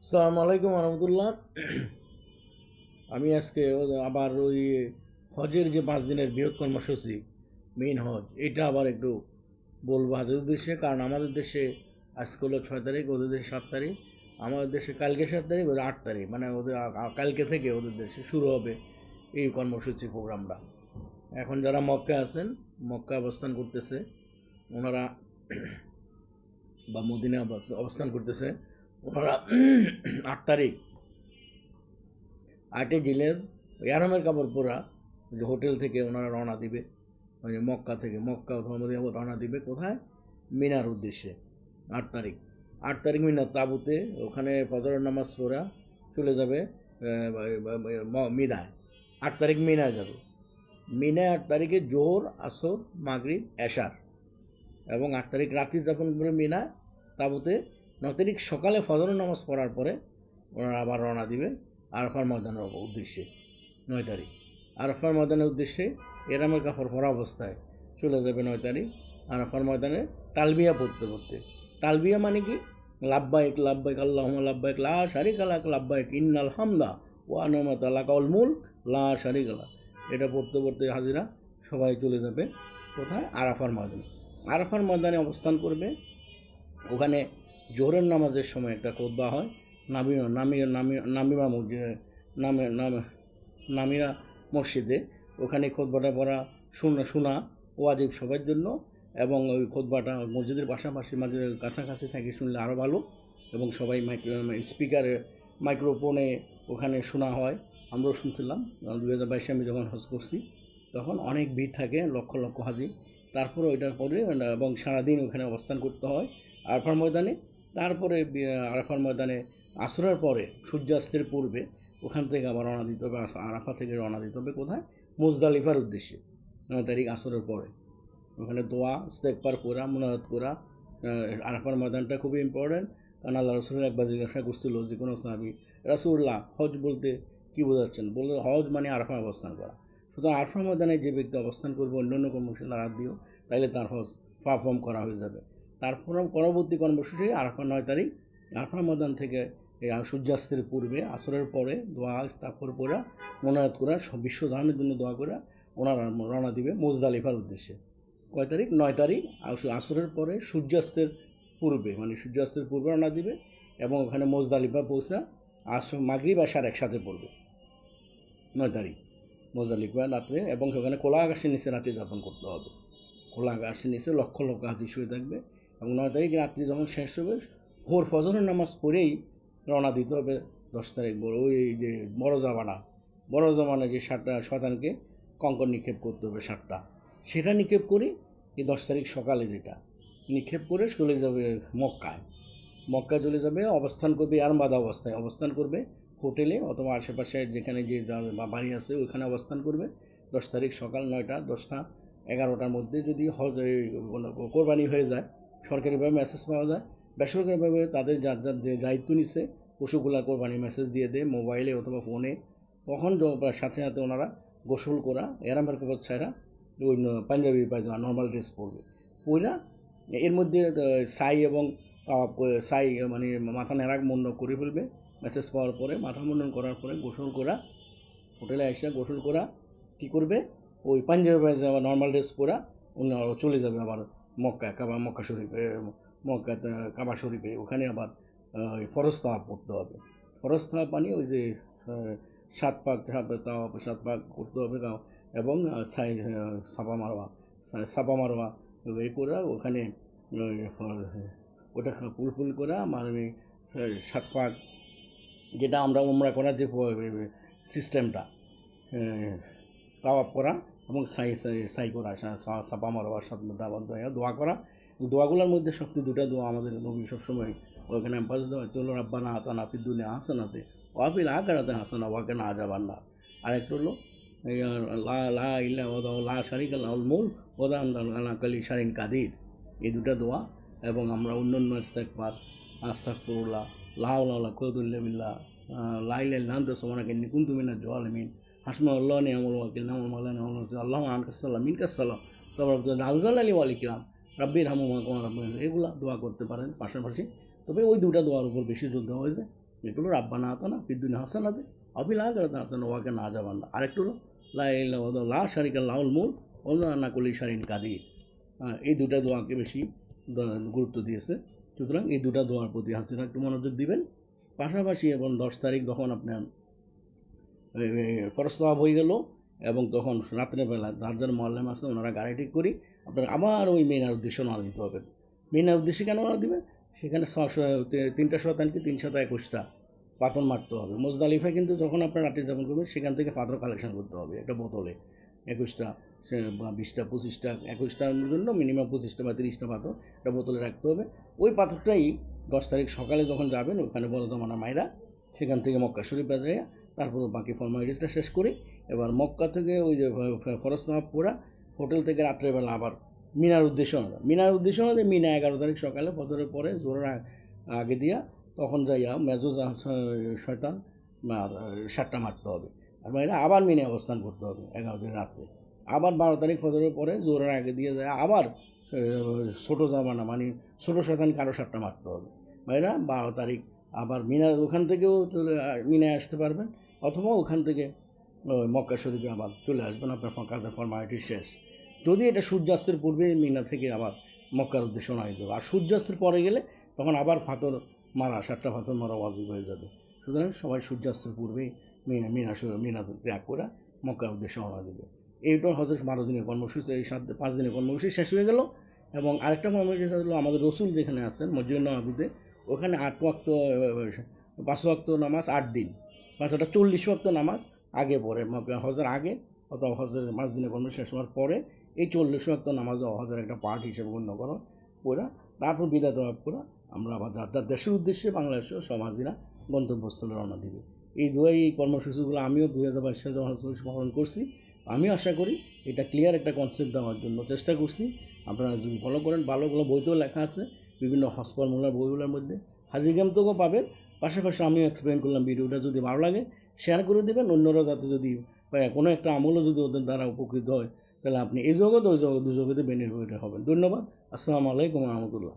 আসসালামু আলাইকুম রহমতুল্লাহ। আমি আজকে আবার ওই হজের যে 5 দিনের বৃহৎ কর্মসূচি মেইন হজ এটা আবার একটু বলবো হাজের উদ্দেশ্যে। কারণ আমাদের দেশে আজকে হলো 6 তারিখ, ওদের দেশে 7 তারিখ। আমাদের দেশে কালকে 7 তারিখ, ওদের 8 তারিখ, মানে ওদের কালকে থেকে ওদের দেশে শুরু হবে এই কর্মসূচি প্রোগ্রামটা। এখন যারা মক্কা আছেন, মক্কা অবস্থান করতেছে ওনারা, বা মদিনা অবস্থান করতেছে ওনারা 8 তারিখ 8 জিলেজ ইয়ারামের কাপড় পরা যে হোটেল থেকে ওনারা রওনা দিবে, মানে মক্কা অথবা মদিনা রওনা দিবে কোথায়? মিনার উদ্দেশ্যে। 8 তারিখ 8 তারিখ মিনার তাঁবুতে ওখানে ফজরের নামাজ পড়া চলে যাবে মিনায়। 8 তারিখ মিনায় যাবে। মিনায় 8 তারিখে জোহর, আসর, মাগরিব, এশার, এবং 8 তারিখ রাত্রি যাপন করে মিনায় তাঁবুতে। 9 তারিখ সকালে ফজরের নামাজ পড়ার পরে ওনারা আবার রওনা দিবে আরাফার ময়দানের উদ্দেশ্যে। 9 তারিখ আরাফার ময়দানের উদ্দেশ্যে এরামের কাপড় পরা অবস্থায় চলে যাবে 9 তারিখ আরাফার ময়দানে তালবিয়া পড়তে পড়তে। তালবিয়া মানে কি? লাব্বাইক লাব্বাইক আল্লাহুম্মা লাব্বাইক লা শারিকা লাক লাব্বাইক ইন্নাল হামদা ওয়া নি'মাতা লাকাল মুলক লা শারিকা লাক। এটা পড়তে পড়তে হাজিরা সবাই চলে যাবে কোথায়? আরাফার ময়দানে। আরাফার ময়দানে অবস্থান করবে। ওখানে জোহরের নামাজের সময় একটা খুতবা হয় নামিমা নামিরা মসজিদে। ওখানে খুতবাটা পড়া শোনা ওয়াজিব সবার জন্য, এবং ওই খুতবাটা মসজিদের পাশাপাশি মাঝে কাছাকাছি থেকে শুনলে আরও ভালো। এবং সবাই স্পিকারে মাইক্রোফোনে ওখানে শোনা হয়। আমরাও শুনছিলাম 2022 আমি যখন হজ করছি, তখন অনেক ভিড় থাকে, লক্ষ লক্ষ হাজি। তারপরে ওইটার পরে এবং সারাদিন ওখানে অবস্থান করতে হয় আরাফার ময়দানে। তারপরে আরাফার ময়দানে আসরের পরে সূর্যাস্তের পূর্বে ওখান থেকে আবার রওনা দিতে হবে। আরাফা থেকে রওনা দিতে হবে কোথায়? মুজদালিফার উদ্দেশ্যে। 9 তারিখ আসরের পরে ওখানে দোয়া ইস্তেগফার করা, মুনাজাত করা। আরাফার ময়দানটা খুবই ইম্পর্টেন্ট, কারণ আল্লাহ রসুলের একবার জিজ্ঞাসা করছিল যে কোনো সাহাবী, রাসূলুল্লাহ হজ বলতে কী বোঝাচ্ছেন? বলল হজ মানে আরাফা অবস্থান করা। সুতরাং আরাফা ময়দানে যে ব্যক্তি অবস্থান করবে অন্য অন্য কর্মসূচি রাত দিও, তাইলে তার হজ পারফর্ম করা হয়ে যাবে। তারপর পরবর্তী কর্মসূচি আরাফা 9 তারিখ আরাফা ময়দান থেকে সূর্যাস্তের পূর্বে আসরের পরে দোয়া ইস্তেগফার করা, মুনাজাত করা, বিশ্বজাহানের জন্য দোয়া করা, ওনারা রওনা দিবে মুজদালিফার উদ্দেশ্যে। কয় তারিখ? 9 তারিখ আসরের পরে সূর্যাস্তের পূর্বে, মানে সূর্যাস্তের পূর্বে রওনা দিবে, এবং ওখানে মুজদালিফা পৌঁছা মাগরিব এশার একসাথে পড়বে 9 তারিখ মুজদালিফা রাত্রে। এবং সেখানে খোলা আকাশের নিচে রাত্রি যাপন করতে হবে। খোলা আকাশের নিচে লক্ষ লক্ষ হাজি শুয়ে থাকবে। এবং 9 তারিখ রাত্রি যখন শেষ হবে, ভোর ফজরের নামাজ পড়েই রওনা দিতে হবে 10 তারিখ ওই যে বড় জামানা যে 7টা শয়তানকে কঙ্কর নিক্ষেপ করতে হবে 7টা, সেটা নিক্ষেপ করি এই 10 তারিখ সকালে, যেটা নিক্ষেপ করে চলে যাবে মক্কায় চলে যাবে। অবস্থান করবে আরামবাদা অবস্থায় অবস্থান করবে, হোটেলে অথবা আশেপাশে যেখানে যে বাড়ি আছে ওইখানে অবস্থান করবে। 10 তারিখ সকাল 9টা 10টা 11টার মধ্যে যদি কোরবানি হয়ে যায়, সরকারিভাবে মেসেজ পাওয়া যায়। বেসরকারিভাবে তাদের যার যার যে দায়িত্ব নিচ্ছে পশুগুলা কোরবানি মেসেজ দিয়ে দেয় মোবাইলে অথবা ফোনে। তখন সাথে সাথে ওনারা গোসল করা, এরামের কাপড় ছাড়া ওই পাঞ্জাবি পায়জামা নর্মাল ড্রেস পরবে। পইরা এর মধ্যে এবং ছাই মানে মাথা নেড়া মুন্ডন করে ফেলবে। মেসেজ পাওয়ার পরে মাথা মুন্ডন করার পরে গোসল করা, হোটেলে এসে গোসল করা কী করবে? ওই পাঞ্জাবি পায়জামা নর্মাল ড্রেস পরা চলে যাবে আবার মক্কা শরীফে, কাবা শরীফে। ওখানে আবার ফরজ তাওয়াফ করতে হবে। ফরজ তাওয়াফ মানে ওই যে 7 পাক করতে হবে, এবং সাপা মারোয়া এই করে ওখানে ওটা ফুল করা, মানে 7 পাক, যেটা আমরা উমরা করার যে সিস্টেমটা, তাওয়াফ করা এবং সাই করা, সাপা মারোয়ার সাথে দোয়া করা। দোয়াগুলোর মধ্যে সবচেয়ে 2টা দোয়া আমাদের নবী সবসময় ওখানে অ্যাম্পাস দেওয়া হতো, রাব্বানা আতানা ফিদ দুনিয়া হাসানাতে ওয়া ফিল আখিরাতি হাসানা ওয়া কিনা আযাবান নার। আরেকটা হলো লা ইলাহা লা শারিকা লাহুল মুলক ওয়া আলা কুল্লি শাইইন কাদির। এই 2টা দোয়া, এবং আমরা অন্যান্য ইস্তেগফার, আস্তাগফিরুল্লাহ, লা হাওলা ওয়ালা কুওয়াতা ইল্লা বিল্লাহ, লা ইলাহা ইল্লা আনতা সুবহানাকা ইন্নী কুনতু মিনাজ জালিমিন, হাসবুনাল্লাহু ওয়া নি'মাল ওয়াকিল, নি'মাল মাওলা নি'মাল নাসির, আল্লাহুম্মা আনতাস সালাম মিনকাস সালাম, তাবারাকতা আল জালালি ওয়াল ইকরাম, রাব্বির হামহুমা কামা রাব্বায়ানি। এগুলা দোয়া করতে পারেন পাশাপাশি। তবে ওই 2টা দোয়ার উপর বেশি জোর দেওয়া হয়েছে। এগুলো রাব্বানা আতানা ফিদ্দুনিয়া হাসানাতে আফিল আখিরাতি হাসানাতান ওয়া কিনা আযাবান্নার। আরেকটা হলো লা ইলাহা ইল্লাল্লাহু লা শারিকা লাহুল মুলক ওয়া হুয়া আলা কুল্লি শাইইন কাদির। এই দুটা দোয়াকে বেশি গুরুত্ব দিয়েছে। সুতরাং এই দুটা দোয়ার প্রতি হাসিনা একটু মনোযোগ দিবেন। পাশাপাশি এবং 10 তারিখ যখন আপনার ফরজ তওয়াব হয়ে গেল এবং তখন রাত্রেবেলা যার যার মোয়াল্লেম আছে ওনারা গাড়ি ঠিক করি আপনার আবার ওই মিনার উদ্দেশ্যে রওনা দিতে হবে। মিনার উদ্দেশ্যে কেন রওনা দিবেন? সেখানে 3টা শতানকে 321টা পাথর মারতে হবে। মুজদালিফায় কিন্তু যখন আপনার রাত্রি যাপন করবেন সেখান থেকে পাথর কালেকশন করতে হবে একটা বোতলে 21টা 20টা 25টা 21টার জন্য মিনিমাম 25টা বা 30টা পাথর একটা বোতলে রাখতে হবে। ওই পাথরটাই 10 তারিখ সকালে যখন যাবেন ওখানে বড় জমানা মাইরা সেখান থেকে মক্কা শরীফে যায় তারপর বাকি ফর্মালিটিসটা শেষ করি। এবার মক্কা থেকে ওই যে ফরজ তওয়াব পুরা হোটেল থেকে রাত্রেবেলা আবার মিনার উদ্দেশ্যে মিনা 11 তারিখ সকালে ফজরের পরে জোরের আগে দিয়া তখন যাইয়া মেজুজ শয়তান আর 7টা মারতে হবে। আর মানে আবার মিনে অবস্থান করতে হবে 11 দিন রাত্রে। আবার 12 তারিখ ফজরের পরে জোরের আগে দিয়ে যায় আবার ছোটো জামানা মানে ছোটো শয়তানকে আরও 7টা মারতে হবে। মানে 12 তারিখ আবার মিনা ওখান থেকেও মিনায় আসতে পারবেন অথবা ওখান থেকে মক্কা শরীফে আবার চলে আসবেন আপনার কাজের ফর্মালিটি শেষ। যদি এটা সূর্যাস্তের পূর্বে মিনা থেকে আবার মক্কার উদ্দেশ্যে রওনা দিতে হবে। আর সূর্যাস্তের পরে গেলে তখন আবার পাথর মারা 7টা পাথর মারা ওয়াজিব হয়ে যাবে। সুতরাং সবাই সূর্যাস্তের পূর্বেই মিনা ত্যাগ করে মক্কার উদ্দেশ্যে রওনা দেবে। এইটা হজের 12 দিনের কর্মসূচি এই 5 দিনের কর্মসূচি শেষ হয়ে গেল। এবং আরেকটা কর্মসূচি হলো আমাদের রসুল যেখানে আছেন মসজিদুন নববীতে ওখানে 5 ওয়াক্ত নামাজ 8 দিন 40 ওয়াক্ত নামাজ আগে পড়ে হজের আগে অথবা হজের 5 দিনের কর্মসূচি শেষ হওয়ার পরে এই 40 ওয়াক্ত নামাজ হজের একটা পার্ট হিসেবে গণ্য করা ওরা তারপর বিদায় তওয়াব করা আমরা আবার যার দেশের উদ্দেশ্যে বাংলাদেশের সমাজীরা গন্তব্যস্থলে রওনা দিবে। এই এই কর্মসূচিগুলো আমিও 2022 সালে যখন পালন করছি আমিও আশা করি এটা ক্লিয়ার একটা কনসেপ্ট দেওয়ার জন্য চেষ্টা করছি। আপনারা যদি ফলো করেন ভালোগুলো বইতেও লেখা আছে বিভিন্ন হজ ফর্মুলার বইগুলোর মধ্যে হাজি গেমতেও পাবেন। পাশাপাশি আমিও এক্সপ্লেন করলাম। ভিডিওটা যদি ভালো লাগে শেয়ার করে দেবেন অন্যরা যাতে যদি কোনো একটা আমলও যদি ওদের দ্বারা উপকৃত হয় তাহলে আপনি এই জগৎ ওই জগৎ 2 জগতে বেনিফিট হবেন। ধন্যবাদ। আসসালামু আলাইকুম রহমতুল্লাহ।